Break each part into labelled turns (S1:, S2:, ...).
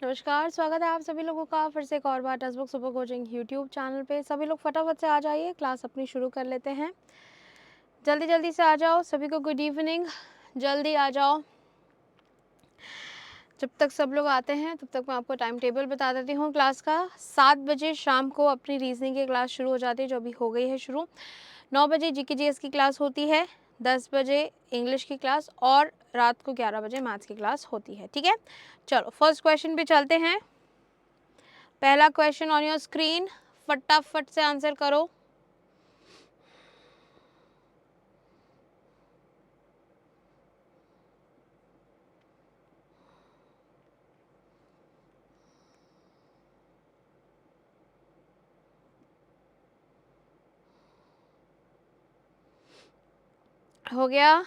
S1: नमस्कार, स्वागत है आप सभी लोगों का फिर से एक और बार textbook super coaching YouTube channel पे। सभी लोग फटाफट से आ जाइए, क्लास अपनी शुरू कर लेते हैं। जल्दी जल्दी से आ जाओ, सभी को गुड इवनिंग। जल्दी आ जाओ। जब तक सब लोग आते हैं तब तक मैं आपको टाइम टेबल बता देती हूँ क्लास का। 7 बजे शाम को अपनी रीजनिंग की क्लास शुरू हो जाती है, जो अभी हो गई है शुरू। 9 बजे जीके जीएस की क्लास होती है, 10 बजे इंग्लिश की क्लास और रात को 11 बजे मैथ्स की क्लास होती है। ठीक है, चलो फर्स्ट क्वेश्चन पे चलते हैं। पहला क्वेश्चन ऑन योर स्क्रीन, फटाफट से आंसर करो। हो गया?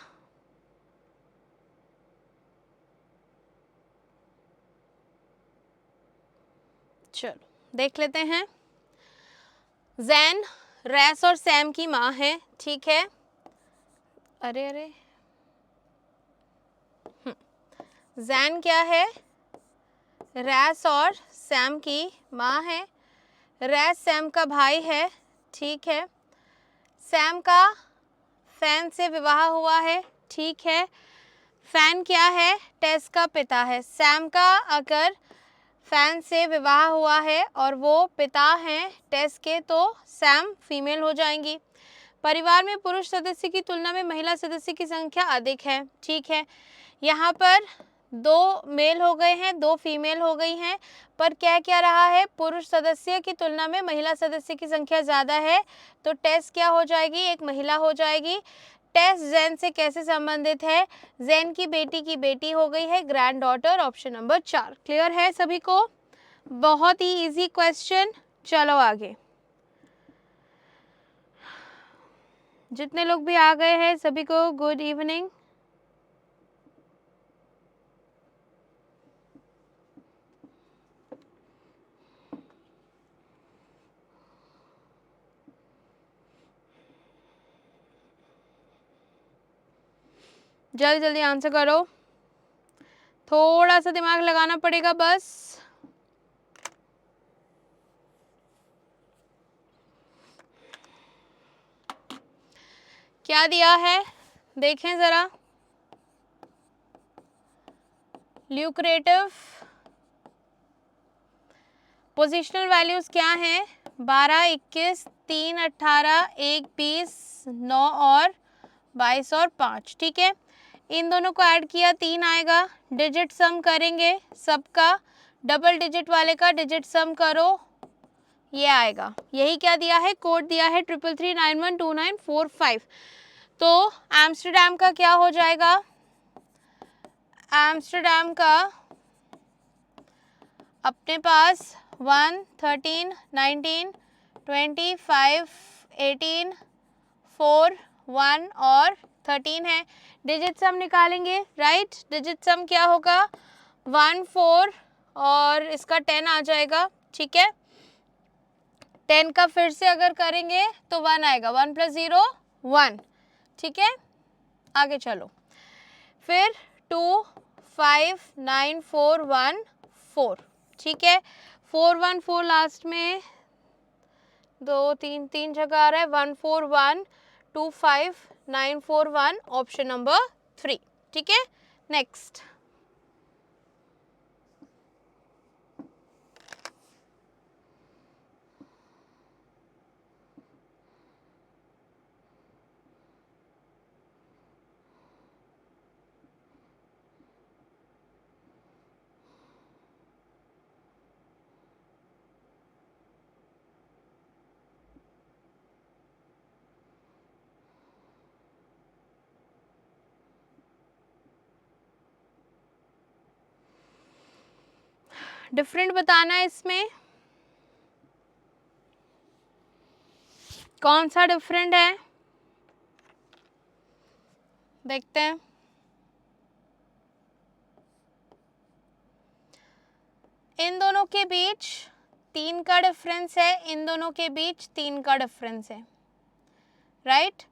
S1: चलो देख लेते हैं। जैन रैस और सैम की माँ है, ठीक है। अरे अरे, जैन क्या है? रैस और सैम की माँ है। रैस सैम का भाई है, ठीक है। सैम का फैन से विवाह हुआ है, ठीक है। फैन क्या है? टेस का पिता है। सैम का अगर फैन से विवाह हुआ है और वो पिता हैं टेस के, तो सैम फीमेल हो जाएंगी। परिवार में पुरुष सदस्य की तुलना में महिला सदस्य की संख्या अधिक है, ठीक है। यहाँ पर 2 मेल हो गए हैं, 2 फीमेल हो गई हैं, पर कह क्या रहा है? पुरुष सदस्य की तुलना में महिला सदस्य की संख्या ज़्यादा है, तो टेस क्या हो जाएगी? एक महिला हो जाएगी। टेस जैन से कैसे संबंधित है? जैन की बेटी हो गई है, grand daughter. Option number 4 clear है सभी को? बहुत ही इजी क्वेश्चन। चलो आगे। जितने लोग भी आ गए हैं सभी को गुड इवनिंग। जल्दी जल्दी आंसर करो, थोड़ा सा दिमाग लगाना पड़ेगा बस। क्या दिया है देखें जरा। ल्यूक्रेटिव पोजिशनल वैल्यूज क्या हैं? 12, 21, 3, 18, 1, 20, 9 और 22 और 5, ठीक है। इन दोनों को ऐड किया 3 आएगा। डिजिट सम करेंगे सबका, डबल डिजिट वाले का डिजिट सम करो, ये आएगा। यही क्या दिया है? कोड दिया है 333912945। तो एम्स्टरडेम का क्या हो जाएगा? एम्स्टरडेम का अपने पास 1, 13, 19, 25, 18, 4, 1 और 13 है। डिजिट सम निकालेंगे, राइट। डिजिट सम क्या होगा? 1, 4 और इसका 10 आ जाएगा, ठीक है। 10 का फिर से अगर करेंगे तो 1 आएगा। 1 + 0 1, ठीक है। आगे चलो। फिर 2, 5, 9, 4, 1, 4, ठीक है। 4, 1, 4 लास्ट में 2, 3, 3 जगह आ रहा है। 1, 4, 1, 2, 5, 9, 4, 1, ऑप्शन नंबर 3, ठीक है। नेक्स्ट। डिफरेंट बताना है इसमें, कौन सा डिफरेंट है देखते हैं। इन दोनों के बीच 3 का डिफरेंस है, इन दोनों के बीच 3 का डिफरेंस है, राइट।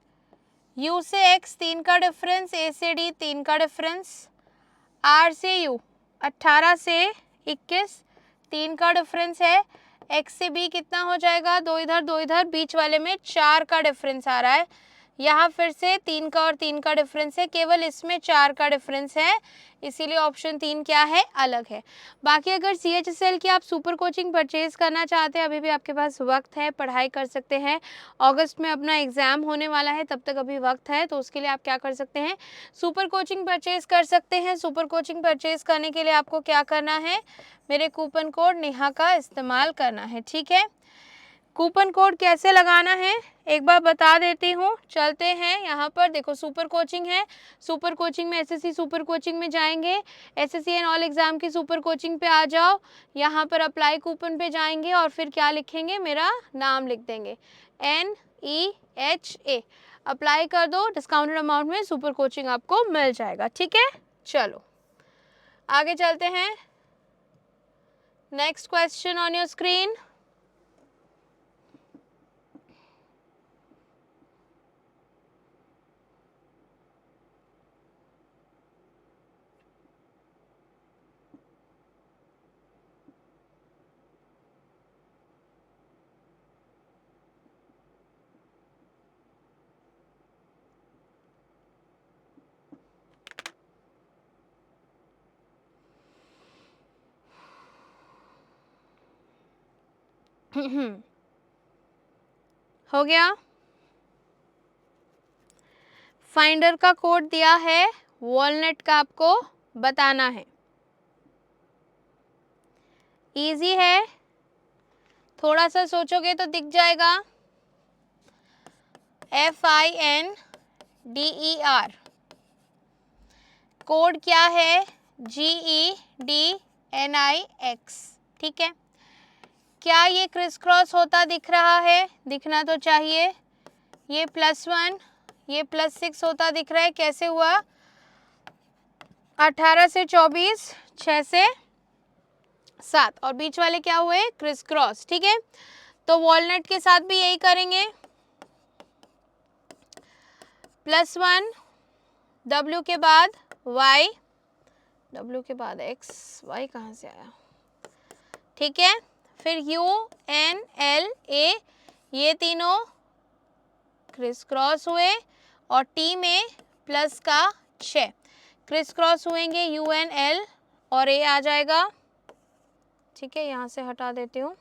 S1: U से X 3 का डिफरेंस, A से D 3 का डिफरेंस, R से U 18 से 21, 3 का डिफरेंस है। x से b कितना हो जाएगा, 2 इधर 2 इधर, बीच वाले में 4 का डिफरेंस आ रहा है। यहाँ फिर से 3 का और 3 का डिफरेंस है, केवल इसमें 4 का डिफरेंस है, इसीलिए ऑप्शन 3 क्या है, अलग है। बाकी अगर CHSL की आप सुपर कोचिंग परचेज करना चाहते हैं, अभी भी आपके पास वक्त है, पढ़ाई कर सकते हैं। अगस्त में अपना एग्ज़ाम होने वाला है, तब तक अभी वक्त है, तो उसके लिए आप क्या कर सकते हैं, सुपर कोचिंग परचेज कर सकते हैं। सुपर कोचिंग परचेज करने के लिए आपको क्या करना है, मेरे कूपन कोड नेहा का इस्तेमाल करना है, ठीक है। कूपन कोड कैसे लगाना है एक बार बता देती हूँ। चलते हैं यहाँ पर, देखो सुपर कोचिंग है, सुपर कोचिंग में SSC सुपर कोचिंग में जाएंगे, SSC एंड ऑल एग्ज़ाम की सुपर कोचिंग पे आ जाओ, यहाँ पर अप्लाई कूपन पे जाएंगे और फिर क्या लिखेंगे, मेरा नाम लिख देंगे NEHA, अप्लाई कर दो, डिस्काउंटेड अमाउंट में सुपर कोचिंग आपको मिल जाएगा, ठीक है। चलो आगे चलते हैं, next question on your screen. हो गया, फाइंडर का कोड दिया है, वॉलनट का आपको बताना है। इजी है, थोड़ा सा सोचोगे तो दिख जाएगा, FINDER, कोड क्या है, GEDNIX, ठीक है। क्या ये क्रिस क्रॉस होता दिख रहा है, दिखना तो चाहिए, ये +1 ये +6 होता दिख रहा है, कैसे हुआ, 18 से 24, 6 से 7, और बीच वाले क्या हुए, क्रिस क्रॉस, ठीक है। तो वॉलनट के साथ भी यही करेंगे, +1 W के बाद Y, W के बाद X, Y कहाँ से आया, ठीक है। फिर UNLA, ये तीनों क्रिस क्रॉस हुए, और T में प्लस का 6 क्रिस क्रॉस हुएंगे, UNL और A आ जाएगा, ठीक है। यहाँ से हटा देती हूँ,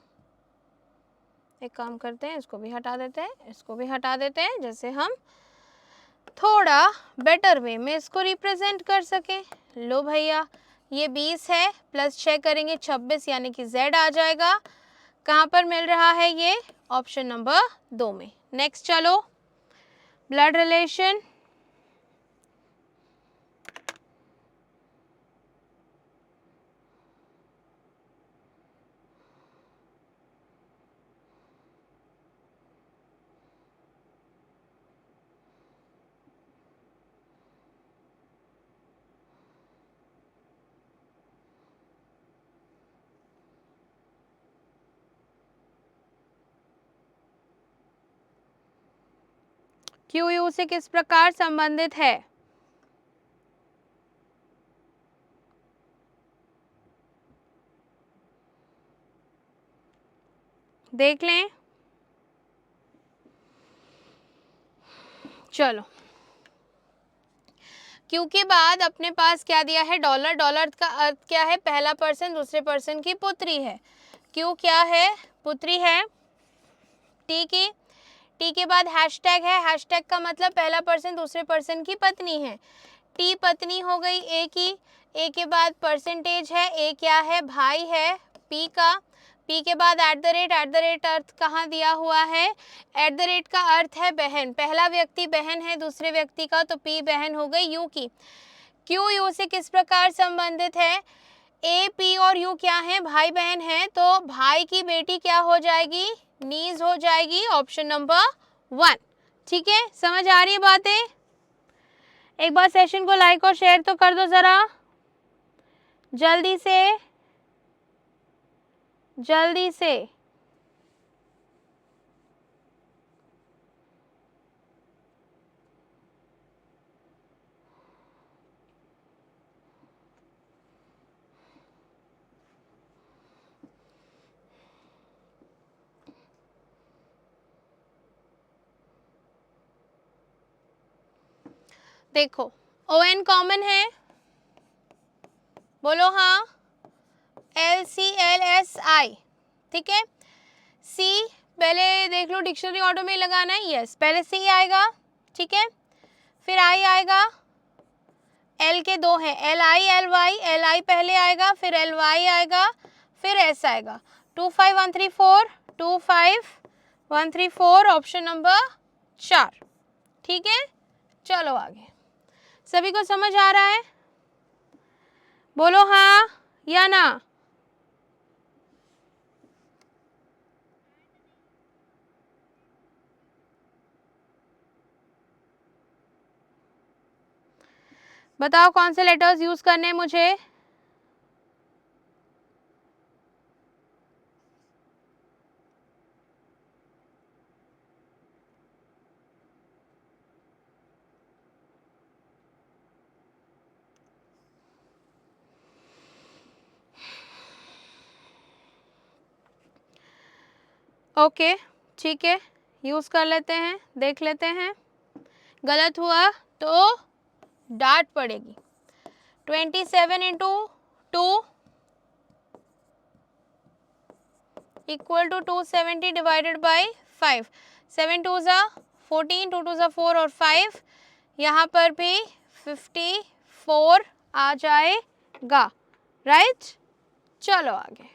S1: एक काम करते हैं, इसको भी हटा देते हैं, इसको भी हटा देते हैं, जैसे हम थोड़ा बेटर वे में इसको रिप्रेजेंट कर सकें। लो भैया, ये 20 है, +6 करेंगे 26, यानी कि Z आ जाएगा। कहाँ पर मिल रहा है ये, ऑप्शन नंबर 2 में। नेक्स्ट चलो, ब्लड रिलेशन, QU से किस प्रकार संबंधित है, देख लें। चलो, क्यू के बाद अपने पास क्या दिया है, डॉलर, डॉलर का अर्थ क्या है, पहला पर्सन दूसरे पर्सन की पुत्री है, क्यू क्या है, पुत्री है। टी की, टी के बाद हैशटैग है, हैशटैग का मतलब पहला पर्सन दूसरे पर्सन की पत्नी है, टी पत्नी हो गई ए की, ए के बाद परसेंटेज है, ए क्या है, भाई है, पी का, पी के बाद @ अर्थ कहाँ दिया हुआ है, @ का अर्थ है बहन, पहला व्यक्ति बहन है दूसरे व्यक्ति का, तो पी बहन हो गई। यू की, क्यू यू से किस प्रकार संबंधित है, ए पी और यू क्या है, भाई बहन है, तो भाई की बेटी क्या हो जाएगी, नीज हो जाएगी, ऑप्शन नंबर 1, ठीक है। समझ आ रही है बातें, एक बार सेशन को लाइक और शेयर तो कर दो ज़रा, जल्दी से जल्दी से। देखो ON कॉमन है, बोलो हाँ, LCLSI, ठीक है। C पहले देख लो डिक्शनरी ऑर्डर में लगाना है, यस, पहले C आएगा, ठीक है, फिर I आएगा, L के दो हैं, LI LY, LI पहले आएगा, फिर LY आएगा, फिर S आएगा। 25134, 25134 ऑप्शन नंबर 4, ठीक है। चलो आगे, सभी को समझ आ रहा है, बोलो हाँ या ना। बताओ कौन से लेटर्स यूज करने हैं मुझे। ओके ठीक है, यूज कर लेते हैं, देख लेते हैं, गलत हुआ तो डांट पड़ेगी। 27 into 2 equal to 270 divided by 5, 7 2 ज़ा 14, 2 2 ज़ा 4 और 5, यहाँ पर भी 54 आ जाएगा, राइट। चलो आगे,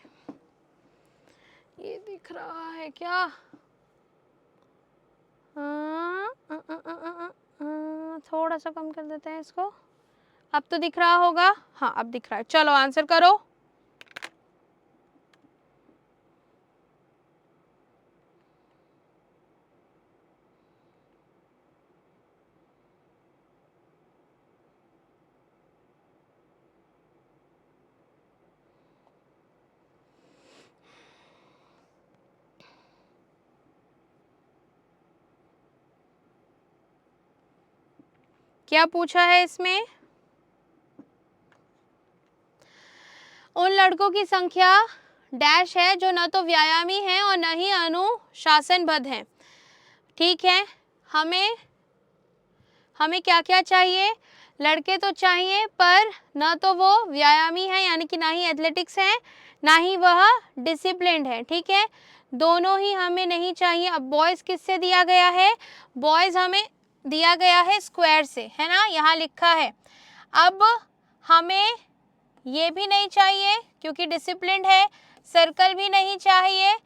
S1: ये दिख रहा है क्या, थोड़ा सा कम कर देते हैं इसको, अब तो दिख रहा होगा, हाँ अब दिख रहा है। चलो आंसर करो। क्या पूछा है इसमें, उन लड़कों की संख्या डैश है जो न तो व्यायामी हैं और न ही अनुशासनबद्ध हैं, ठीक है। हमें क्या क्या चाहिए, लड़के तो चाहिए पर न तो वो व्यायामी है यानी कि ना ही एथलेटिक्स है, ना ही वह डिसिप्लिन्ड है, ठीक है, दोनों ही हमें नहीं चाहिए। अब बॉयज़ किससे दिया गया है, बॉयज़ हमें दिया गया है स्क्वायर से, है ना, यहाँ लिखा है। अब हमें ये भी नहीं चाहिए क्योंकि डिसिप्लिन्ड है, सर्कल भी नहीं चाहिए,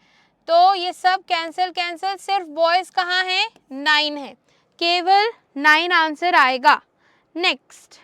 S1: तो ये सब कैंसिल कैंसिल, सिर्फ बॉयज़ कहाँ हैं, 9 है, केवल 9 आंसर आएगा। नेक्स्ट,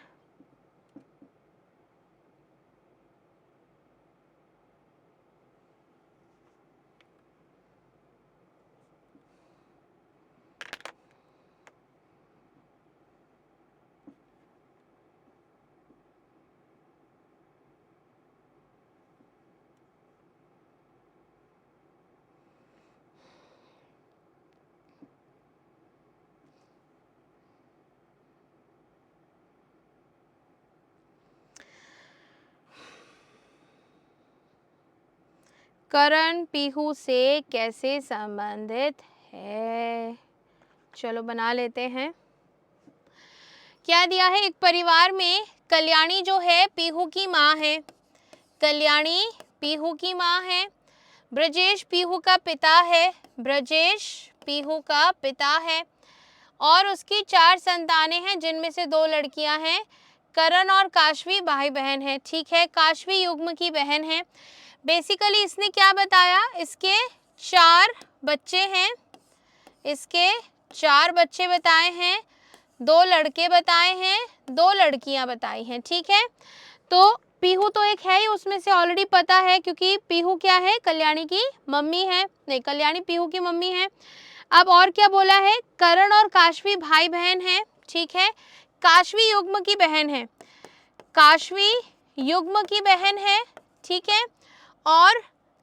S1: करण पीहू से कैसे संबंधित है, चलो बना लेते हैं। क्या दिया है, एक परिवार में कल्याणी जो है पीहू की माँ है, कल्याणी पीहू की माँ है, ब्रजेश पीहू का पिता है, ब्रजेश पीहू का पिता है, और उसकी 4 संतानें हैं जिनमें से 2 लड़कियां हैं। करण और काशवी भाई बहन हैं, ठीक है, काशवी युग्म की बहन है। बेसिकली इसने क्या बताया, इसके 4 बच्चे हैं, इसके 4 बच्चे बताए हैं, 2 लड़के बताए हैं, 2 लड़कियां बताई हैं, ठीक है। तो पीहू तो एक है ही, उसमें से ऑलरेडी पता है क्योंकि पीहू क्या है, कल्याणी की मम्मी है, नहीं कल्याणी पीहू की मम्मी है। अब और क्या बोला है, करण और काशवी भाई बहन है, ठीक है, काशवी युग्म की बहन है, काशवी युग्म की बहन है, ठीक है, और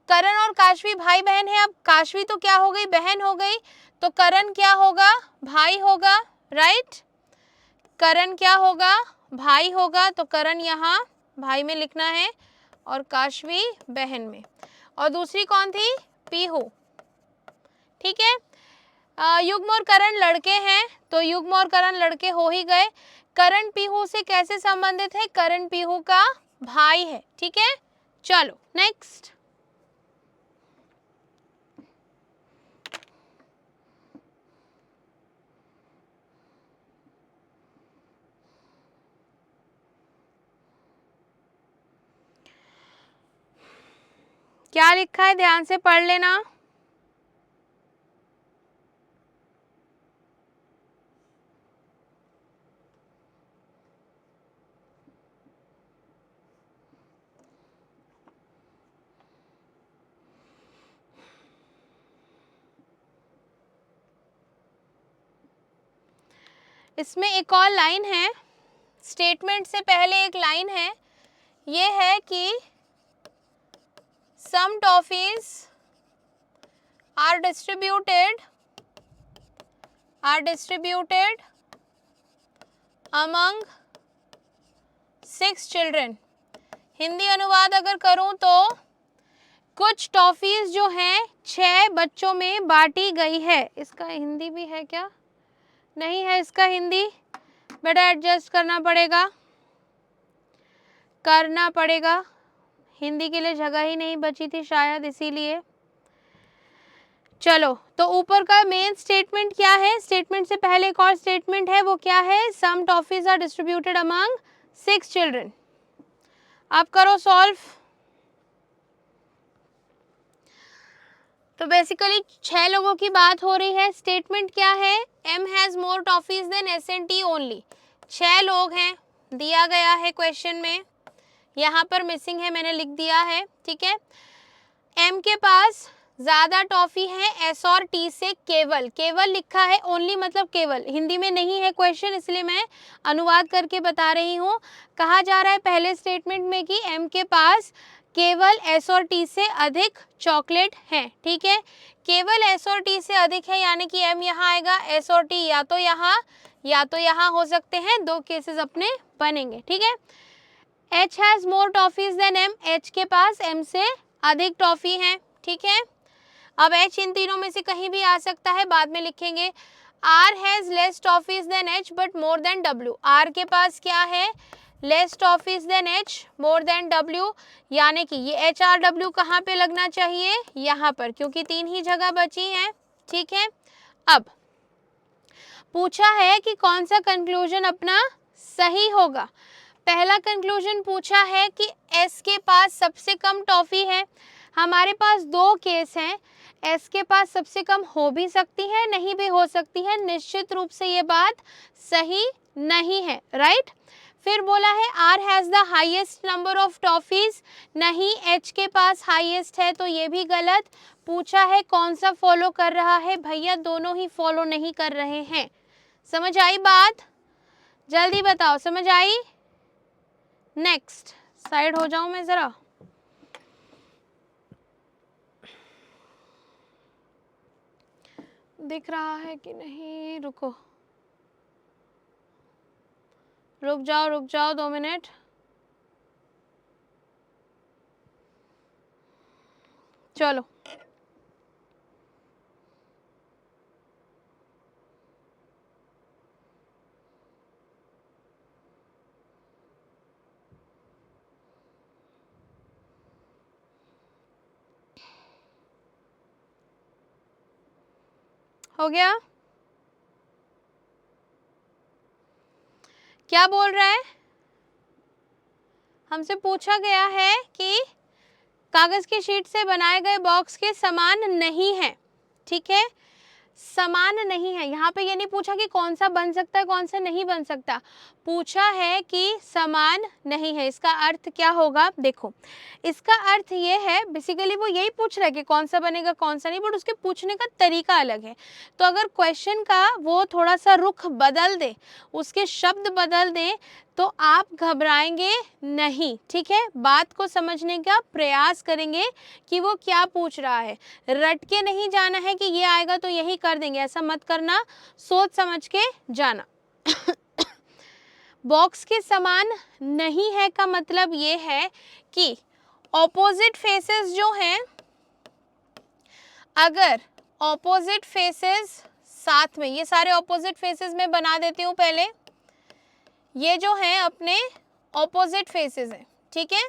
S1: करण और काशवी भाई बहन है। अब काशवी तो क्या हो गई, बहन हो गई, तो करण क्या होगा, भाई होगा, राइट, करण क्या होगा, भाई होगा, तो करण यहाँ भाई में लिखना है और काशवी बहन में, और दूसरी कौन थी, पीहू, ठीक है। युग्म और करण लड़के हैं तो युग्म और करण लड़के हो ही गए। करण पीहू से कैसे संबंधित है? करण पीहू का भाई है, ठीक है। चलो नेक्स्ट, क्या लिखा है ध्यान से पढ़ लेना। इसमें एक और लाइन है, स्टेटमेंट से पहले एक लाइन है, ये है कि some toffees are distributed among 6 children. Hindi अनुवाद अगर करूं तो कुछ टॉफीज जो हैं 6 बच्चों में बांटी गई है। इसका हिंदी भी है क्या? नहीं है इसका हिंदी, बेटा एडजस्ट करना पड़ेगा। हिंदी के लिए जगह ही नहीं बची थी शायद, इसीलिए। चलो, तो ऊपर का मेन स्टेटमेंट क्या है? स्टेटमेंट से पहले एक और स्टेटमेंट है, वो क्या है? Some toffees are distributed among 6 children. अब करो सॉल्व। तो बेसिकली 6 लोगों की बात हो रही है। स्टेटमेंट क्या है? M has more toffees than S and T only. 6 लोग हैं, दिया गया है क्वेश्चन में, यहाँ पर मिसिंग है, मैंने लिख दिया है, ठीक है। एम के पास ज़्यादा टॉफी है एस और टी से केवल लिखा है, ओनली मतलब केवल, हिंदी में नहीं है क्वेश्चन, इसलिए मैं अनुवाद करके बता रही हूँ। कहा जा रहा है पहले स्टेटमेंट में कि एम के पास केवल एस और टी से अधिक चॉकलेट हैं, ठीक है। केवल एस और टी से अधिक है, यानी कि एम यहाँ आएगा, एस और टी या तो यहाँ हो सकते हैं, 2 केसेस अपने बनेंगे, ठीक है। H has more toffees than M, H के पास एम से अधिक टॉफी हैं, ठीक है। अब एच इन तीनों में से कहीं भी आ सकता है, बाद में लिखेंगे। R has less toffees than H but more than W. R के पास क्या है? Less toffees than H, more than W, यानी कि ये एच आर डब्ल्यू कहाँ पे लगना चाहिए? यहाँ पर, क्योंकि 3 ही जगह बची हैं, ठीक है। अब पूछा है कि कौन सा कंक्लूजन अपना सही होगा। पहला कंक्लूजन पूछा है कि एस के पास सबसे कम टॉफी है। हमारे पास 2 केस हैं, एस के पास सबसे कम हो भी सकती है, नहीं भी हो सकती है, निश्चित रूप से ये बात सही नहीं है, राइट। फिर बोला है R has the highest number of toffees, नहीं, एच के पास हाईएस्ट है, तो ये भी गलत। पूछा है कौन सा फॉलो कर रहा है, भैया दोनों ही फॉलो नहीं कर रहे हैं। समझ आई बात? जल्दी बताओ, समझ आई? नेक्स्ट, साइड हो जाऊं मैं जरा। दिख रहा है कि नहीं? रुक जाओ 2 मिनट। चलो, हो गया? क्या बोल रहा है? हमसे पूछा गया है कि कागज की शीट से बनाए गए बॉक्स के समान नहीं है, ठीक है। समान नहीं है, यहाँ पे ये नहीं पूछा कि कौन सा बन सकता है कौन सा नहीं बन सकता, पूछा है कि समान नहीं है। इसका अर्थ क्या होगा? देखो, इसका अर्थ ये है, बेसिकली वो यही पूछ रहा है कि कौन सा बनेगा कौन सा नहीं, बट उसके पूछने का तरीका अलग है। तो अगर क्वेश्चन का वो थोड़ा सा रुख बदल दे, उसके शब्द बदल दे, तो आप घबराएंगे नहीं, ठीक है। बात को समझने का प्रयास करेंगे कि वो क्या पूछ रहा है। रट के नहीं जाना है कि ये आएगा तो यही कर देंगे, ऐसा मत करना, सोच समझ के जाना। बॉक्स के समान नहीं है का मतलब ये है कि ऑपोजिट फेसेस जो हैं, अगर ऑपोजिट फेसेस साथ में, ये सारे ऑपोजिट फेसेस में बना देती हूँ पहले, ये जो है अपने ऑपोजिट फेसेस हैं, ठीक है,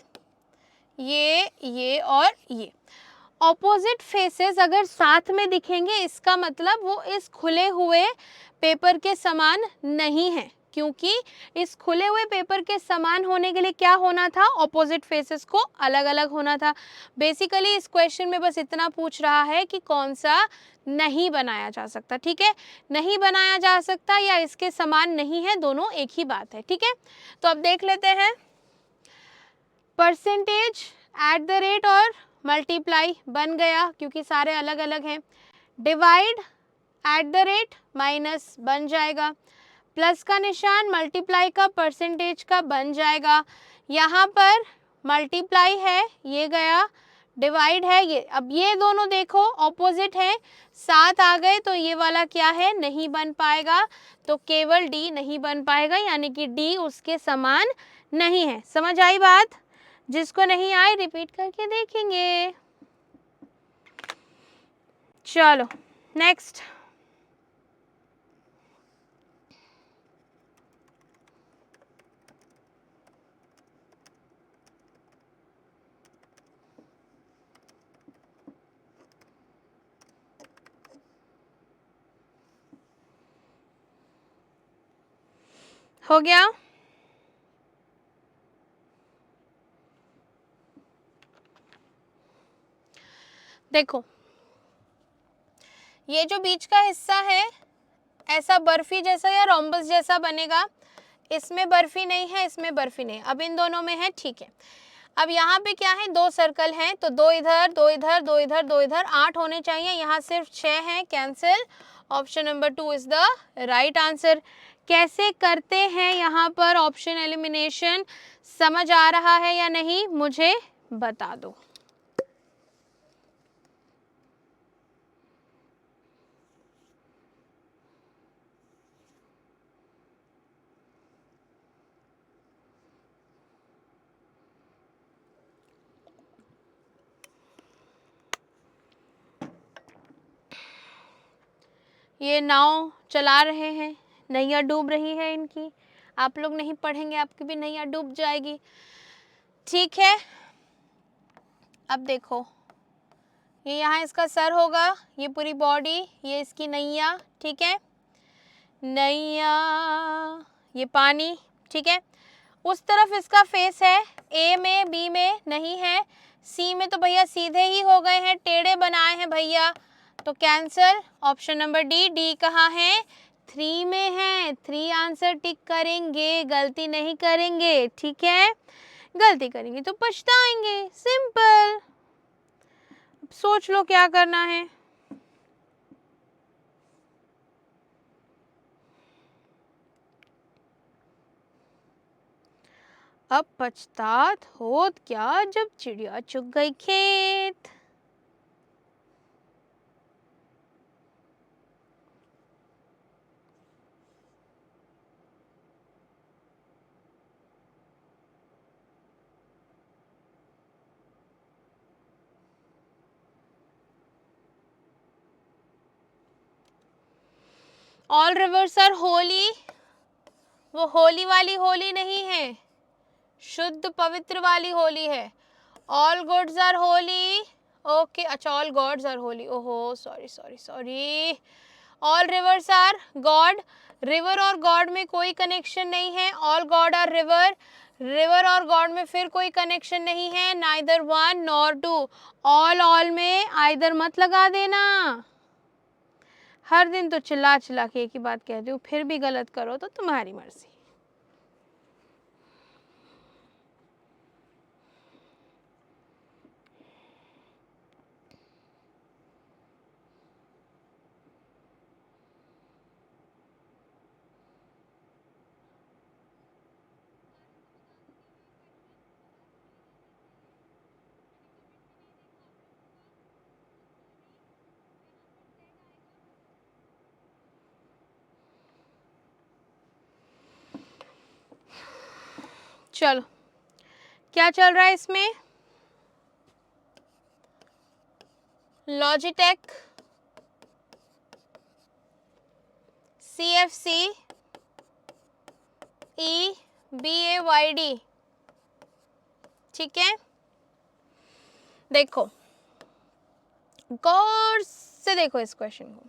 S1: ये और ये ऑपोजिट फेसेस अगर साथ में दिखेंगे इसका मतलब वो इस खुले हुए पेपर के समान नहीं है, क्योंकि इस खुले हुए पेपर के समान होने के लिए क्या होना था, ऑपोजिट फेसेस को अलग अलग होना था। बेसिकली इस क्वेश्चन में बस इतना पूछ रहा है कि कौन सा नहीं बनाया जा सकता, ठीक है, नहीं बनाया जा सकता या इसके समान नहीं है, दोनों एक ही बात है, ठीक है। तो अब देख लेते हैं, परसेंटेज एट द रेट और मल्टीप्लाई बन गया क्योंकि सारे अलग अलग हैं, divide at the rate minus बन जाएगा, प्लस का निशान मल्टीप्लाई का परसेंटेज का बन जाएगा, यहाँ पर मल्टीप्लाई है ये गया, डिवाइड है ये, अब ये दोनों देखो ऑपोजिट है, साथ आ गए तो ये वाला क्या है, नहीं बन पाएगा, तो केवल डी नहीं बन पाएगा, यानी कि डी उसके समान नहीं है। समझ आई बात? जिसको नहीं आए रिपीट करके देखेंगे। चलो नेक्स्ट, हो गया? देखो ये जो बीच का हिस्सा है ऐसा बर्फी जैसा या रोम्बस जैसा बनेगा, इसमें बर्फी नहीं है, इसमें बर्फी नहीं, अब इन दोनों में है, ठीक है। अब यहाँ पे क्या है, दो सर्कल हैं, तो दो इधर दो इधर दो इधर दो इधर, 8 होने चाहिए, यहाँ सिर्फ 6 हैं, cancel, option number 2 is the right answer. कैसे करते हैं यहाँ पर ऑप्शन एलिमिनेशन, समझ आ रहा है या नहीं मुझे बता दो। ये नाव चला रहे हैं, नैया डूब रही है इनकी, आप लोग नहीं पढ़ेंगे आपकी भी नैया डूब जाएगी, ठीक है। अब देखो ये यहाँ इसका सर होगा, ये पूरी बॉडी, ये इसकी नैया, ठीक है, नैया, ये पानी, ठीक है, उस तरफ इसका फेस है, ए में बी में नहीं है, सी में तो भैया सीधे ही हो गए हैं, टेढ़े बनाए हैं भैया, तो cancel, option number D, D कहाँ है, 3 में है, 3 आंसर टिक करेंगे, गलती नहीं करेंगे, ठीक है, गलती करेंगे तो पछताएंगे, सिंपल। सोच लो क्या करना है। अब पछतात होत क्या जब चिड़िया चुग गई खेत। ऑल रिवर्स आर होली, वो होली वाली होली नहीं है, शुद्ध पवित्र वाली होली है। All gods are holy, okay, अच्छा ऑल गॉड्स आर होली, ओहो sorry sorry sorry, all rivers are god, river और गॉड में कोई कनेक्शन नहीं है, all god are river, river और गॉड में फिर कोई कनेक्शन नहीं है, neither one nor two, all में आइदर मत लगा देना। हर दिन तो चिल्ला चिल्ला के एक ही बात कहती हूँ, फिर भी गलत करो तो तुम्हारी मर्जी। चलो क्या चल रहा है इसमें, लॉजिटेक, CFC, SEBAYD, ठीक है। देखो गौर से देखो इस क्वेश्चन को।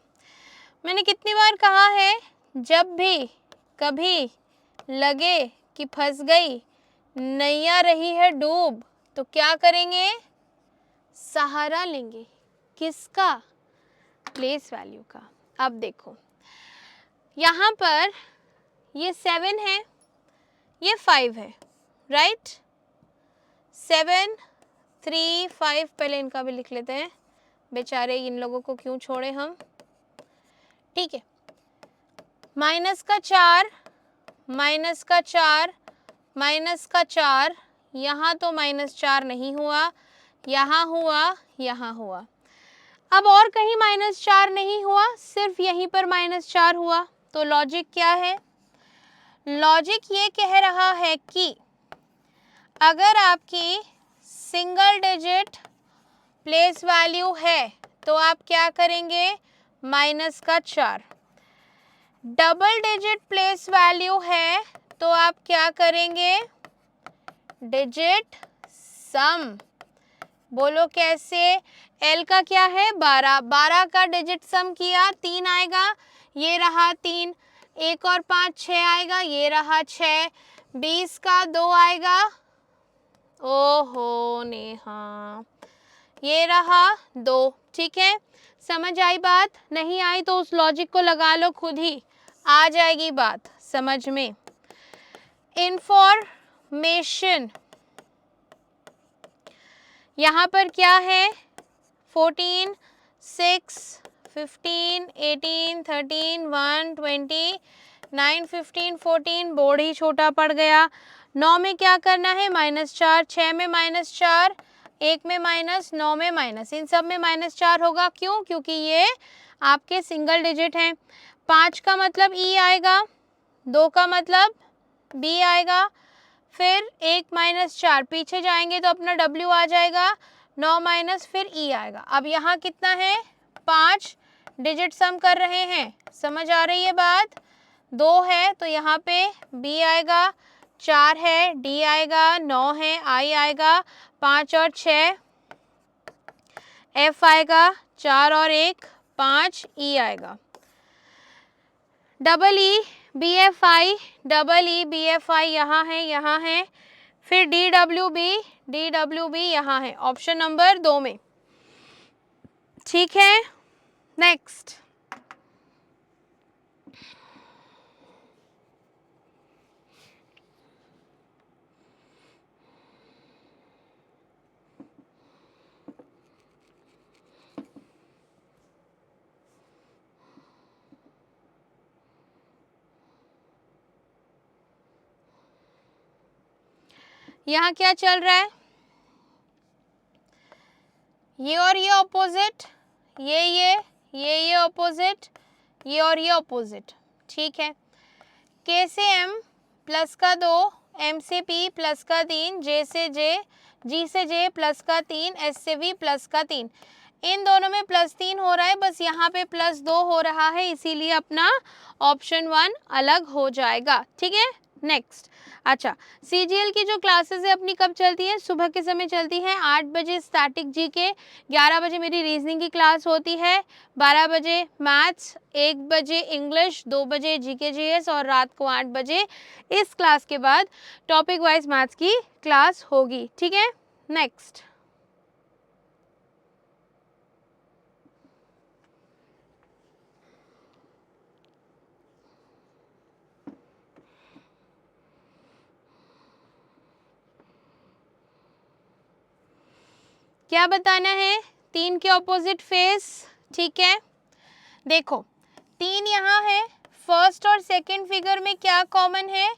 S1: मैंने कितनी बार कहा है, जब भी कभी लगे कि फंस गई नैया रही है डूब, तो क्या करेंगे, सहारा लेंगे। किसका, प्लेस वैल्यू का। अब देखो यहाँ पर ये 7 है, ये 5 है, राइट। 7 3 5, पहले इनका भी लिख लेते हैं, बेचारे इन लोगों को क्यों छोड़े हम, ठीक है। माइनस का 4, माइनस का 4, माइनस का 4, यहाँ तो -4 नहीं हुआ, यहाँ हुआ, यहाँ हुआ। अब और कहीं -4 नहीं हुआ, सिर्फ यहीं पर -4 हुआ। तो लॉजिक क्या है, लॉजिक ये कह रहा है कि अगर आपकी सिंगल डिजिट प्लेस वैल्यू है तो आप क्या करेंगे, -4। डबल डिजिट प्लेस वैल्यू है तो आप क्या करेंगे, डिजिट सम। बोलो कैसे, एल का क्या है 12, 12 का डिजिट सम किया 3 आएगा, ये रहा 3, 1 और 5 6 आएगा, ये रहा 6, 20 का 2 आएगा, ओहो नेहा, ये रहा 2, ठीक है। समझ आई बात, नहीं आई तो उस लॉजिक को लगा लो खुद ही, आ जाएगी बात समझ में। इंफॉर्मेशन यहाँ पर क्या है, 14 6 15 18 13 1 20 9 15 14, बोर्ड ही छोटा पड़ गया। 9 में क्या करना है, -4, 6 में -4, 1 में माइनस, 9 में माइनस, इन सब में -4 होगा। क्यों, क्योंकि ये आपके सिंगल डिजिट हैं। 5 का मतलब ई आएगा, 2 का मतलब बी आएगा, फिर 1 -4 पीछे जाएंगे तो अपना W आ जाएगा, 9 माइनस फिर ई आएगा। अब यहाँ कितना है, 5 डिजिट सम कर रहे हैं, समझ आ रही है बात। 2 है तो यहाँ पे बी आएगा, 4 है डी आएगा, 9 है आई आएगा, 5 और 6 एफ आएगा, 4 और 1 5 ई आएगा। Double E B F I, double E B F I यहाँ है, फिर डी डब्ल्यू बी यहाँ है, ऑप्शन नंबर 2 में, ठीक है। नेक्स्ट, यहाँ क्या चल रहा है, ये और ये ऑपोजिट, ये ऑपोजिट, ये और ये ऑपोजिट, ठीक है। के से एम प्लस का 2, एम से पी प्लस का 3, जे से जे, जी से जे प्लस का 3, एस से वी प्लस का 3, इन दोनों में +3 हो रहा है, बस यहाँ पे +2 हो रहा है, इसीलिए अपना ऑप्शन 1 अलग हो जाएगा, ठीक है। नेक्स्ट, अच्छा, सीजीएल की जो क्लासेस है अपनी कब चलती है, सुबह के समय चलती है, 8 बजे स्टैटिक जीके, 11 बजे मेरी रीजनिंग की क्लास होती है, 12 बजे मैथ्स, 1 बजे इंग्लिश, 2 बजे जीके जीएस और रात को 8 बजे इस क्लास के बाद टॉपिक वाइज मैथ्स की क्लास होगी, ठीक है। नेक्स्ट, क्या बताना है, 3 के ऑपोजिट फेस, ठीक है। देखो 3 यहाँ है, फर्स्ट और सेकंड फिगर में क्या कॉमन है,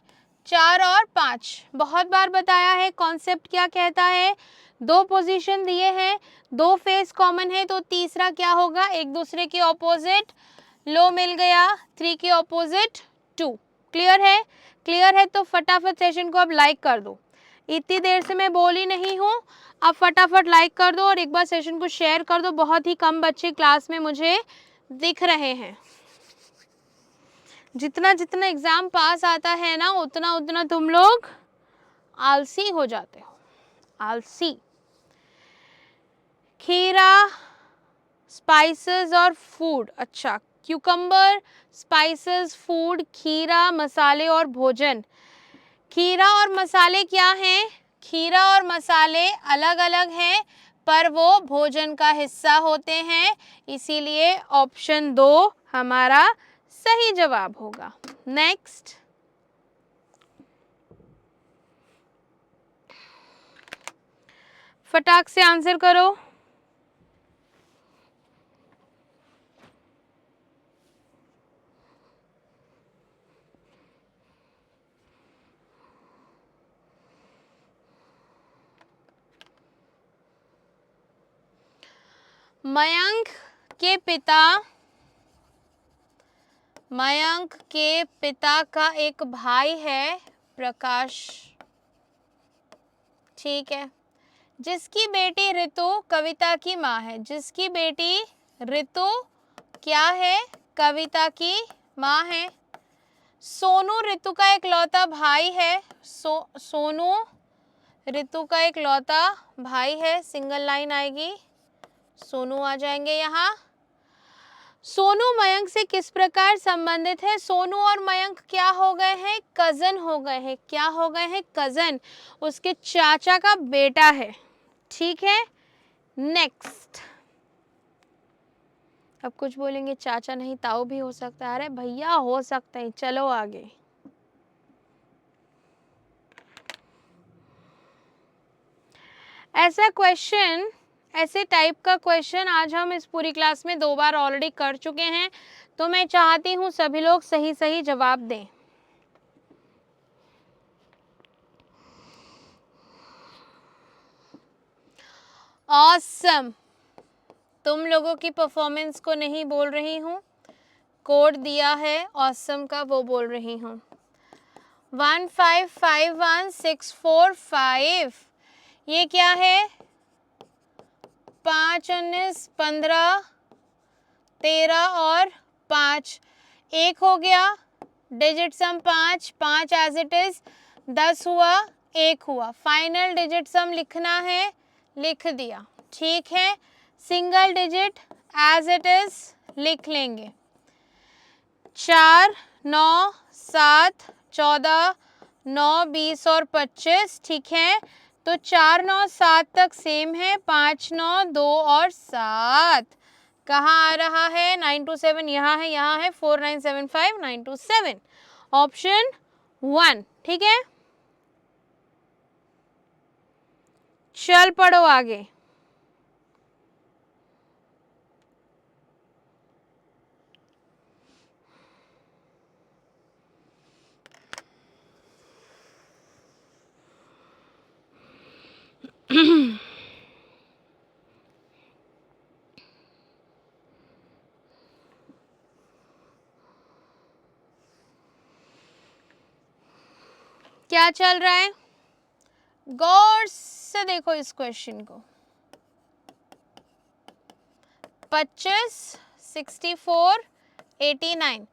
S1: 4 और 5, बहुत बार बताया है कॉन्सेप्ट क्या कहता है, 2 पोजीशन दिए हैं, 2 फेस कॉमन है तो तीसरा क्या होगा, एक दूसरे के ऑपोजिट, लो मिल गया, 3 के ऑपोजिट 2, क्लियर है। क्लियर है तो फटाफट सेशन को अब लाइक कर दो, इतनी देर से मैं बोली नहीं हूँ, अब फटाफट लाइक कर दो और एक बार सेशन को शेयर कर दो, बहुत ही कम बच्चे क्लास में मुझे दिख रहे हैं। जितना जितना एग्जाम पास आता है ना, उतना उतना तुम लोग आलसी हो जाते हो, आलसी। खीरा स्पाइसेस और फूड, अच्छा क्यूकम्बर स्पाइसेस फूड, खीरा मसाले और भोजन। खीरा और मसाले क्या हैं? खीरा और मसाले अलग अलग हैं पर वो भोजन का हिस्सा होते हैं, इसीलिए ऑप्शन 2 हमारा सही जवाब होगा। नेक्स्ट, फटाक से आंसर करो। मयंक के पिता का एक भाई है प्रकाश, ठीक है, जिसकी बेटी ऋतु कविता की माँ है। जिसकी बेटी ऋतु क्या है? कविता की माँ है। सोनू ऋतु का इकलौता भाई है। सोनू ऋतु का इकलौता भाई है, सिंगल लाइन आएगी, सोनू आ जाएंगे यहाँ। सोनू मयंक से किस प्रकार संबंधित है? सोनू और मयंक क्या हो गए हैं? कजन हो गए हैं। क्या हो गए हैं? कजन, उसके चाचा का बेटा है, ठीक है। नेक्स्ट, अब कुछ बोलेंगे चाचा नहीं ताऊ भी हो सकता है, अरे भैया हो सकता है। चलो आगे, ऐसा क्वेश्चन, ऐसे टाइप का क्वेश्चन आज हम इस पूरी क्लास में 2 बार ऑलरेडी कर चुके हैं, तो मैं चाहती हूँ सभी लोग सही सही जवाब दें। ऑसम, तुम लोगों की परफॉर्मेंस को नहीं बोल रही हूँ, कोड दिया है ऑसम का वो बोल रही हूँ। 1551645, ये क्या है? 5 19 15 13 और 5, एक हो गया, digit sum 5 5 as it is, 10 हुआ, 1 हुआ, फाइनल डिजिट सम लिखना है, लिख दिया, ठीक है। Single digit as it is लिख लेंगे, 4 9 7 14 9 20 और 25, ठीक है। तो 4 9 7 तक सेम है, 5 9 2 और 7 कहाँ आ रहा है? 927 यहाँ है, यहाँ है 4975 927, ऑप्शन 1, ठीक है। चल पढ़ो आगे। क्या चल रहा है? गौर से देखो इस क्वेश्चन को। 25 64 89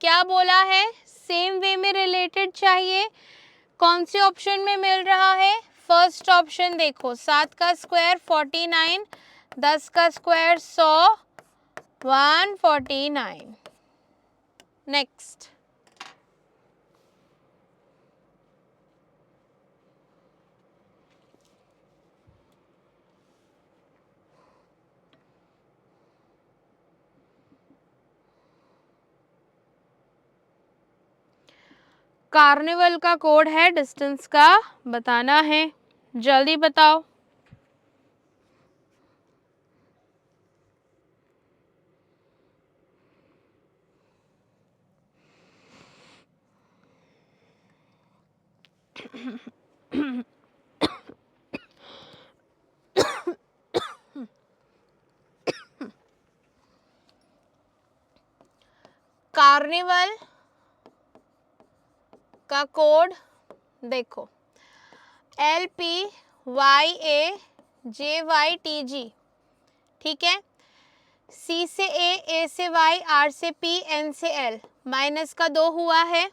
S1: क्या बोला है? सेम वे में रिलेटेड चाहिए। कौन से ऑप्शन में मिल रहा है? फर्स्ट ऑप्शन देखो, 7 का स्क्वायर 49, 10 का स्क्वायर 100, 149। नेक्स्ट, कार्निवल का कोड है, डिस्टेंस का बताना है, जल्दी बताओ। कार्निवल का कोड देखो, LPYAJYTG, ठीक है। C से A से Y, R से P, N से L, माइनस का 2 हुआ है।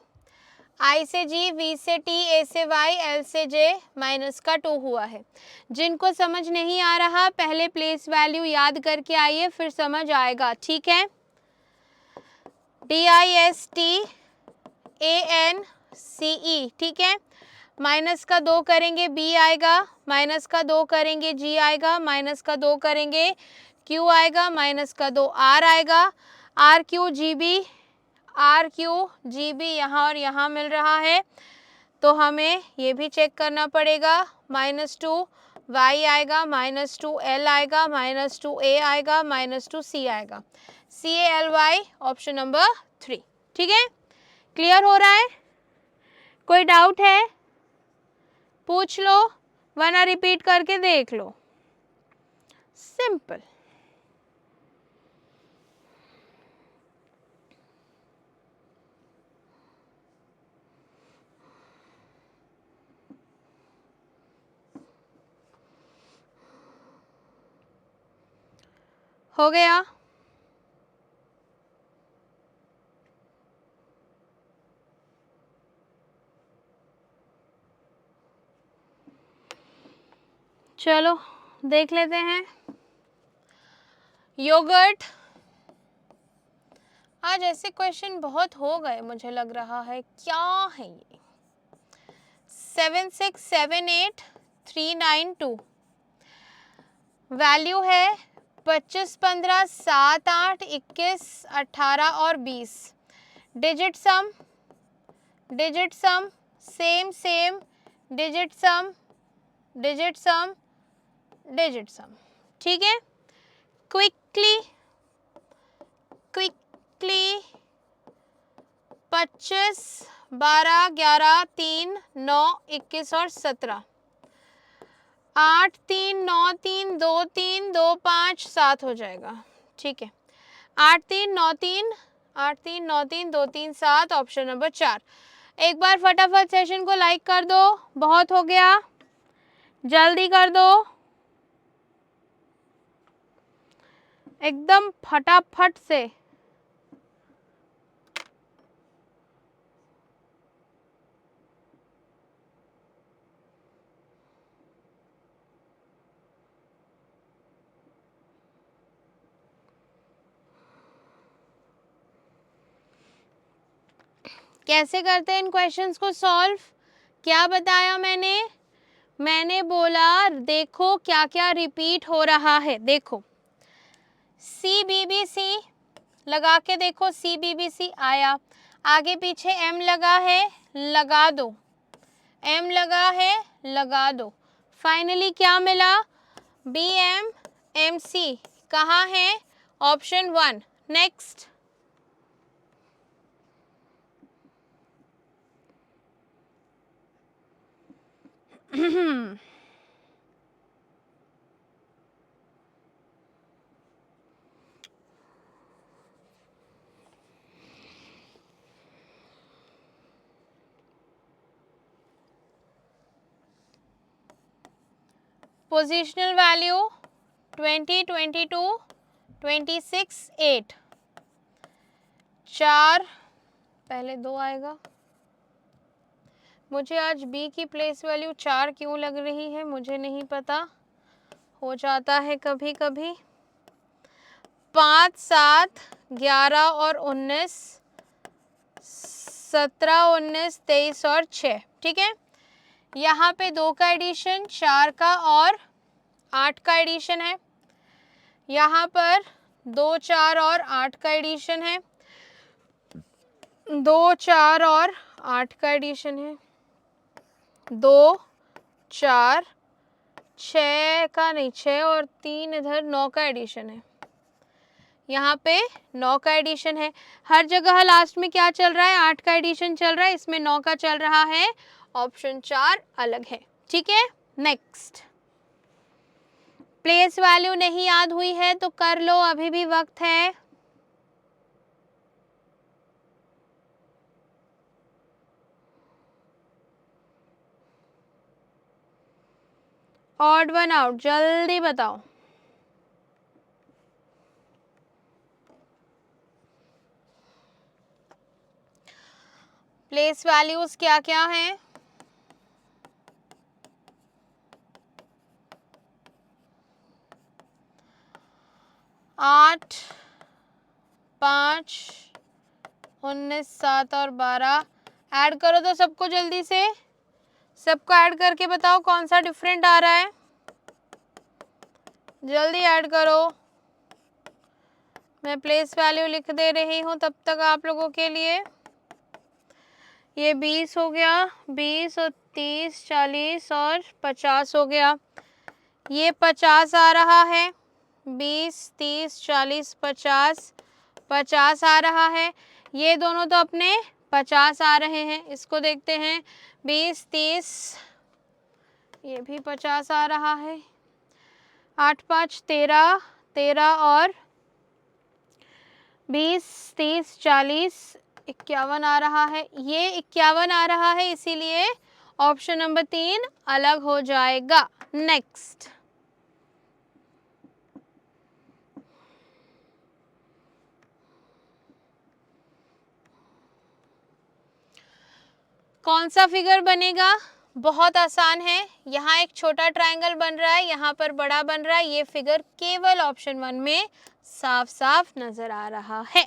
S1: I से G, V से T, A से Y, L से J, माइनस का 2 हुआ है। जिनको समझ नहीं आ रहा पहले प्लेस वैल्यू याद करके आइए, फिर समझ आएगा, ठीक है। DISTANCE, ठीक है। माइनस का 2 करेंगे B आएगा, माइनस का 2 करेंगे G आएगा, माइनस का 2 करेंगे Q आएगा, माइनस का 2 R आएगा। RQGB यहाँ और यहाँ मिल रहा है, तो हमें ये भी चेक करना पड़ेगा। -2 Y आएगा, -2 L आएगा, -2 A आएगा, -2 C आएगा। CALY ऑप्शन नंबर 3, ठीक है। क्लियर हो रहा है? कोई डाउट है पूछ लो, वरना रिपीट करके देख लो। सिंपल। हो गया? चलो देख लेते हैं। योगर्ट, आज ऐसे क्वेश्चन बहुत हो गए मुझे लग रहा है, क्या है ये। 7678392 वैल्यू है 25, 15, 7, 8, 21, 18 और 20। डिजिट सम सेम सेम, डिजिट सम, ठीक है। क्विकली 25, 12, 11, 3, 9, 21 और 17, 8, 3, 9, 3, 2, 3, 2, 5, 7 हो जाएगा, ठीक है। 8, 3, 9, 3, 8, 3, 9, 3, 2, 3, 7, ऑप्शन नंबर 4। एक बार फटाफट सेशन को लाइक कर दो, बहुत हो गया, जल्दी कर दो, एकदम फटाफट से। कैसे करते हैं इन क्वेश्चंस को सॉल्व? क्या बताया मैंने बोला देखो क्या क्या रिपीट हो रहा है। देखो CBBC लगा के देखो, CBBC आया, आगे पीछे M लगा है, लगा दो, M लगा है, लगा दो, फाइनली क्या मिला? BMMC कहाँ है? ऑप्शन 1। नेक्स्ट पोजिशनल वैल्यू 20, 22, 26, 8, 4, पहले 2 आएगा। मुझे आज B की प्लेस वैल्यू 4 क्यों लग रही है मुझे नहीं पता, हो जाता है कभी कभी। 5, 7, 11 और 19, 17, 19, 23 और 6, ठीक है। यहाँ पे 2 का एडिशन, 4 का और 8 का एडिशन है। यहाँ पर 2, 4 और 8 का एडिशन है, 2, 4 और 8 का एडिशन है, 2, 4, 6 का नहीं, 6 और 3 इधर 9 का एडिशन है। यहाँ पे 9 का एडिशन है। हर जगह लास्ट में क्या चल रहा है? 8 का एडिशन चल रहा है, इसमें 9 का चल रहा है। ऑप्शन 4 अलग है, ठीक है। नेक्स्ट, प्लेस वैल्यू नहीं याद हुई है तो कर लो, अभी भी वक्त है। ऑड वन आउट, जल्दी बताओ। प्लेस वैल्यूज क्या क्या हैं? 8, 5, 19, 7 और 12 ऐड करो तो सबको जल्दी से, सबको ऐड करके बताओ कौन सा डिफरेंट आ रहा है, जल्दी ऐड करो। मैं प्लेस वैल्यू लिख दे रही हूँ तब तक आप लोगों के लिए। ये 20 हो गया, 20 और 30, 40 और 50 हो गया। ये 50 आ रहा है, 20, 30, 40, 50, 50 आ रहा है। ये दोनों तो अपने 50 आ रहे हैं। इसको देखते हैं, 20, 30, ये भी 50 आ रहा है। 8, 5, 13, 13 और 20, 30, 40, 51 आ रहा है। ये 51 आ रहा है, इसीलिए ऑप्शन नंबर 3 अलग हो जाएगा। नेक्स्ट, कौन सा फिगर बनेगा? बहुत आसान है। यहाँ एक छोटा ट्रायंगल बन रहा है, यहाँ पर बड़ा बन रहा है। ये फिगर केवल ऑप्शन 1 में साफ साफ नजर आ रहा है।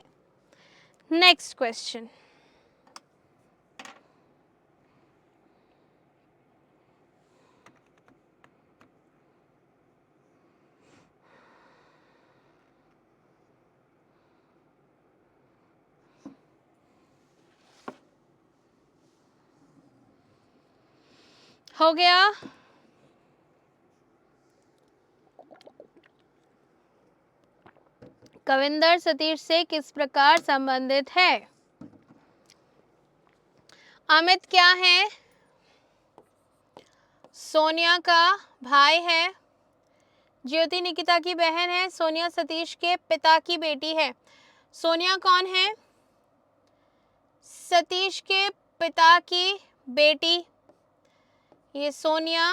S1: नेक्स्ट क्वेश्चन, हो गया? कविंदर सतीश से किस प्रकार संबंधित है? अमित क्या है? सोनिया का भाई है। ज्योति निकिता की बहन है। सोनिया सतीश के पिता की बेटी है। सोनिया कौन है? सतीश के पिता की बेटी। ये सोनिया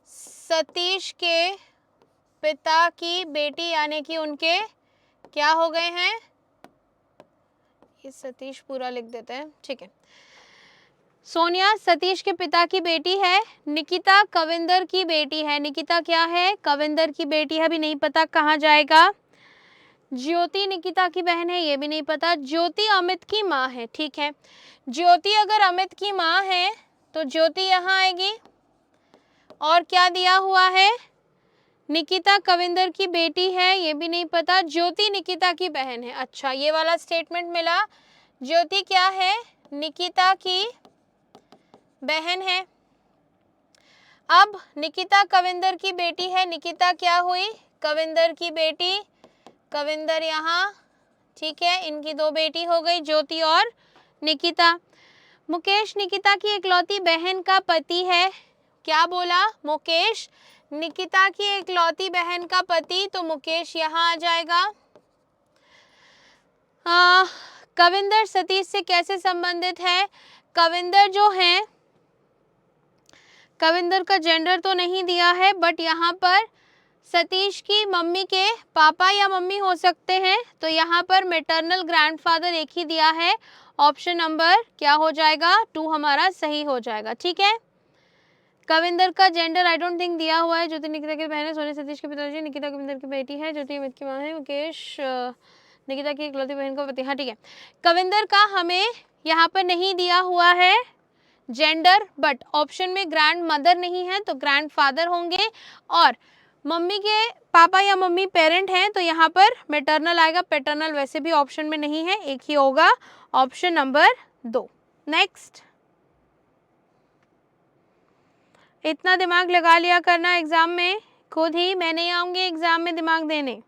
S1: सतीश के पिता की बेटी, यानी कि उनके क्या हो गए हैं? ये सतीश पूरा लिख देते हैं, ठीक है। सोनिया सतीश के पिता की बेटी है। निकिता कविंदर की बेटी है। निकिता क्या है? कविंदर की बेटी है, अभी नहीं पता कहाँ जाएगा। ज्योति निकिता की बहन है, ये भी नहीं पता। ज्योति अमित की माँ है, ठीक है। ज्योति अगर अमित की माँ है तो ज्योति यहाँ आएगी। और क्या दिया हुआ है? निकिता कविंदर की बेटी है, ये भी नहीं पता। ज्योति निकिता की बहन है। अच्छा, ये वाला स्टेटमेंट मिला। ज्योति क्या है? निकिता की बहन है। अब निकिता कविंदर की बेटी है। निकिता क्या हुई? कविंदर की बेटी। कविंदर यहाँ, ठीक है। इनकी दो बेटी हो गई, ज्योति और निकिता। मुकेश निकिता की इकलौती बहन का पति है। क्या बोला? मुकेश निकिता की इकलौती बहन का पति, तो मुकेश यहाँ आ जाएगा। कविंदर सतीश से कैसे संबंधित है? कविंदर जो है, कविंदर का जेंडर तो नहीं दिया है, बट यहाँ पर सतीश की मम्मी के पापा या मम्मी हो सकते हैं, तो यहाँ पर मैटरनल ग्रैंडफादर एक ही दिया है। ऑप्शन नंबर क्या हो जाएगा? 2 हमारा सही हो जाएगा, ठीक है। कविंदर का जेंडर आई डोंट थिंक दिया हुआ है। ज्योति निकिता की बहन है। सोनिया सतीश के पिताजी। निकिता कविंदर की बेटी है। ज्योति अमित की माँ है। मुकेश निकिता की इकलौती बहन का पति, हाँ ठीक है। कविंदर का हमें यहाँ पर नहीं दिया हुआ है जेंडर, बट ऑप्शन में ग्रैंड मदर नहीं है तो ग्रैंड फादर होंगे। और मम्मी के पापा या मम्मी पेरेंट हैं तो यहाँ पर मैटरनल आएगा। पैटर्नल वैसे भी ऑप्शन में नहीं है, एक ही होगा, ऑप्शन नंबर 2। नेक्स्ट, इतना दिमाग लगा लिया करना एग्जाम में खुद ही। मैं नहीं आऊंगी एग्जाम में दिमाग देने।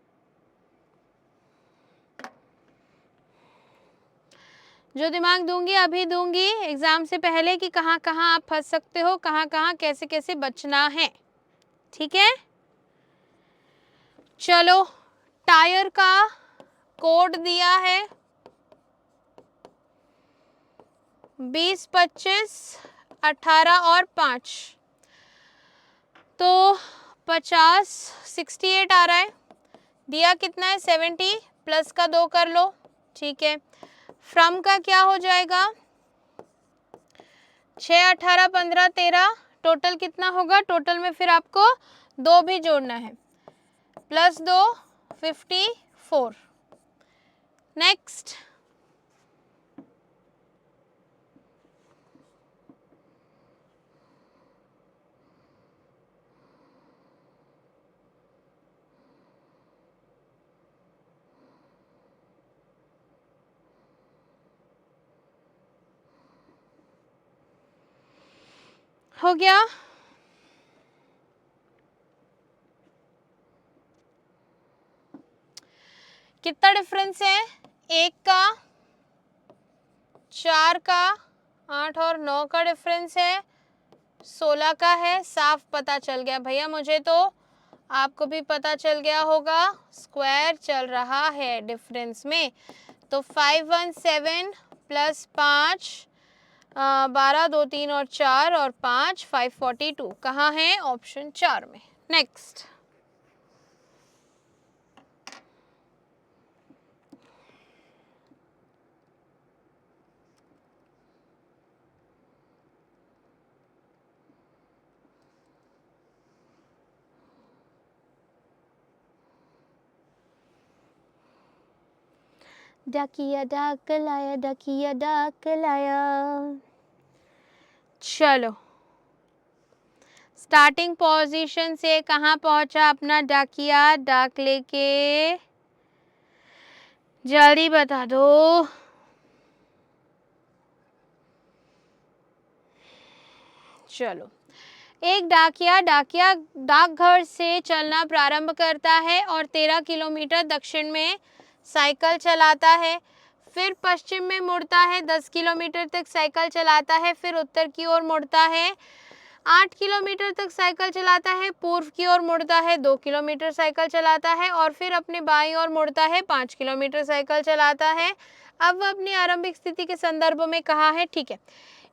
S1: जो दिमाग दूंगी अभी दूंगी एग्जाम से पहले कि कहाँ कहाँ आप फंस सकते हो, कहाँ कहाँ कैसे कैसे बचना है, ठीक है। चलो, टायर का कोड दिया है 20, 25, 18 और 5, तो 50, 68 आ रहा है। दिया कितना है? 70, प्लस का 2 कर लो, ठीक है। फ्रॉम का क्या हो जाएगा, 6, 18, 15, 13, टोटल कितना होगा, टोटल में फिर आपको 2 भी जोड़ना है, +2 54। नेक्स्ट, हो गया। कितना डिफरेंस है, 1 का, 4 का, 8 और 9 का डिफरेंस है, 16 का है। साफ पता चल गया भैया मुझे, तो आपको भी पता चल गया होगा, स्क्वायर चल रहा है डिफरेंस में। तो 517 प्लस 5, 12, 2, 3 और 4 और 5, 542 कहाँ है, ऑप्शन 4 में। नेक्स्ट, डाकिया डाक लाया, डाकिया डाक लाया। चलो, स्टार्टिंग पोजीशन से कहाँ पहुंचा अपना डाकिया, डाक लेके, जल्दी बता दो। चलो, एक डाकिया डाकघर से चलना प्रारंभ करता है और 13 किलोमीटर दक्षिण में साइकिल चलाता है, फिर पश्चिम में मुड़ता है, 10 किलोमीटर तक साइकिल चलाता है, फिर उत्तर की ओर मुड़ता है, 8 किलोमीटर तक साइकिल चलाता है, पूर्व की ओर मुड़ता है, 2 किलोमीटर साइकिल चलाता है और फिर अपने बाईं ओर मुड़ता है, 5 किलोमीटर साइकिल चलाता है। अब वह अपनी आरंभिक स्थिति के संदर्भ में कहाँ है, ठीक है,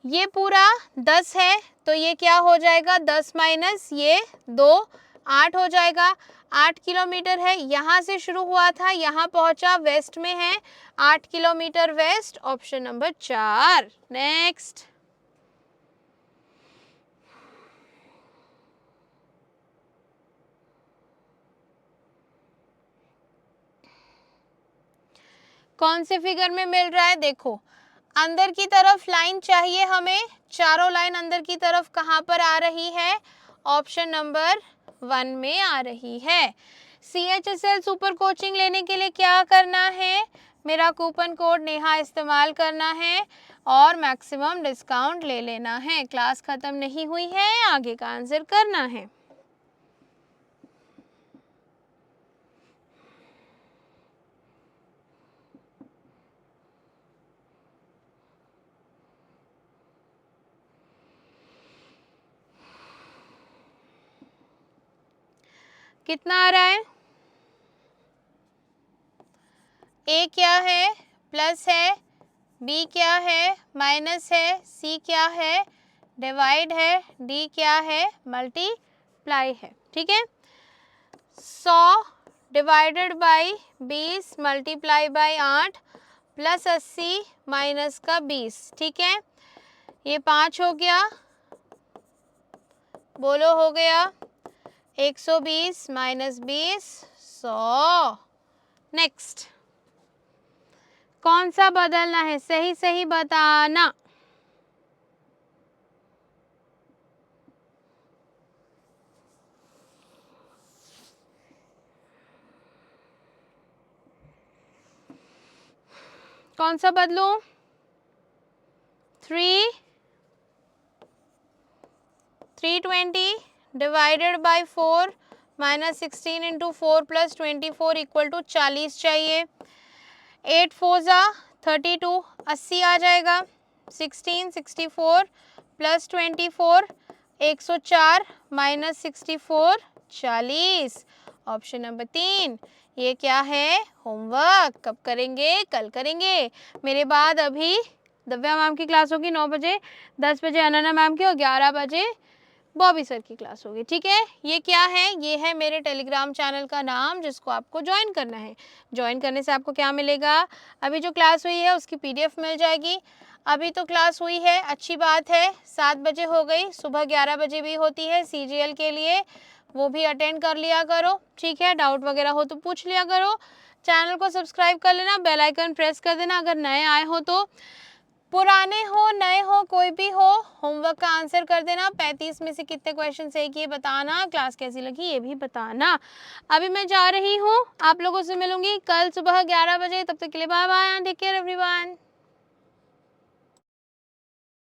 S1: ये पूरा 10 है, तो ये क्या हो जाएगा, 10 माइनस ये 2, 8 हो जाएगा। 8 किलोमीटर है, यहाँ से शुरू हुआ था, यहाँ पहुँचा, वेस्ट में है, 8 kilometre west, option number 4। Next, कौन से फिगर में मिल रहा है, देखो अंदर की तरफ लाइन चाहिए हमें, चारों लाइन अंदर की तरफ कहाँ पर आ रही है, ऑप्शन नंबर 1 में आ रही है। CHSL सुपर कोचिंग लेने के लिए क्या करना है, मेरा कूपन कोड नेहा इस्तेमाल करना है और मैक्सिमम डिस्काउंट ले लेना है। क्लास ख़त्म नहीं हुई है, आगे का आंसर करना है। कितना आ रहा है, ए क्या है, प्लस है, बी क्या है, माइनस है, सी क्या है, डिवाइड है, डी क्या है, मल्टीप्लाई है। ठीक है, 100 divided by 20 multiply by 8 plus 80 minus का 20। ठीक है, ये 5 हो गया, बोलो हो गया, 120 माइनस 20 100। नेक्स्ट, कौन सा बदलना है, सही सही बताना। कौन सा बदलूं, 320 divided by 4 minus 16 into 4 plus 24 equal to 40 चाहिए। 8 4 जा 32, 80 आ जाएगा। 16 64 प्लस 24 104 माइनस 64 40, ऑप्शन नंबर 3। ये क्या है, होमवर्क कब करेंगे, कल करेंगे। मेरे बाद अभी दिव्या मैम की क्लास होगी 9 बजे, 10 बजे अनन्या मैम की और 11 बजे बॉबी सर की क्लास होगी, ठीक है। ये क्या है, ये है मेरे टेलीग्राम चैनल का नाम जिसको आपको ज्वाइन करना है। ज्वाइन करने से आपको क्या मिलेगा, अभी जो क्लास हुई है उसकी PDF मिल जाएगी। अभी तो क्लास हुई है, अच्छी बात है, 7 बजे हो गई, सुबह 11 बजे भी होती है CGL के लिए, वो भी अटेंड कर लिया करो, ठीक है। डाउट वगैरह हो तो पूछ लिया करो। चैनल को सब्सक्राइब कर लेना, बेल आइकन प्रेस कर देना अगर नए आए हो तो। पुराने हो नए हो कोई भी हो, होमवर्क का आंसर कर देना। 35 में से कितने क्वेश्चन सही किए बताना, क्लास कैसी लगी ये भी बताना। अभी मैं जा रही हूँ, आप लोगों से मिलूंगी कल सुबह 11 बजे, तब तक के लिए bye bye, take care everyone.